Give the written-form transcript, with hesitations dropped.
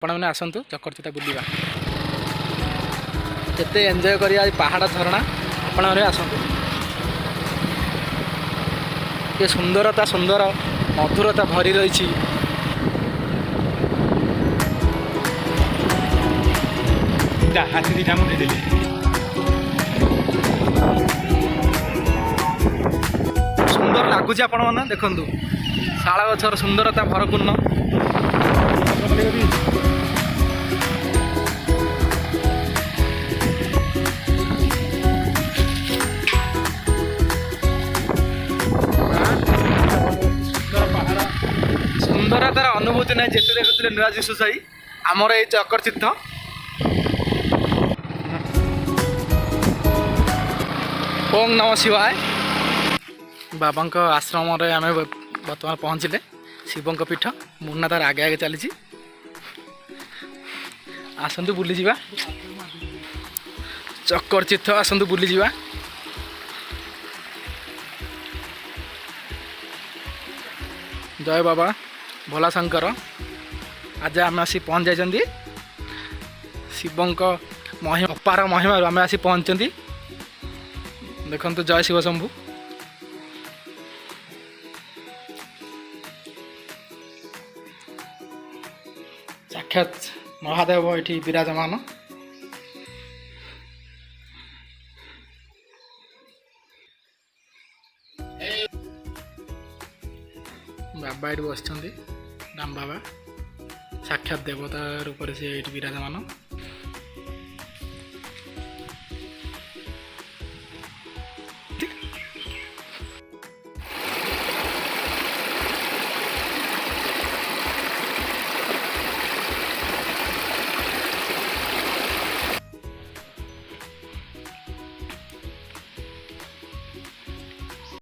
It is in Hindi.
आपण मैंने आसतु चक्रतीर्थ बुलवा केते एंजॉय करिया पहाड़ झरणा आपण मैंने आसतु ये सुंदरता सुंदर मधुरता भरी रही हाथी दीटा मुझे देली सुंदर लगुच आपण मैंने देखु शाल गछर सुंदरता भरपूर्ण सुंदरतार अनुभूति ना जिते देखुले नुआ जीशु साई आमर ये चक्रतीर्थ ओम नमः शिवाय बाबा आश्रम आम बर्तमान पहुँचले शिवों पीठ मुन्ना तार आगे आगे चली आसतु बुली जावा चक्रतीर्थ आसतु बुली जावा जय बाबा भोला शंकर आज आम आसी पहुँच जाइए शिवों महिमा अपार महिमा आम आसी पहुँचती देखु जय शिव शंभु साक्षात महादेव ये विराजमान बाबा ये बस राम बाबा साक्षात देवता रूप से ये विराजमान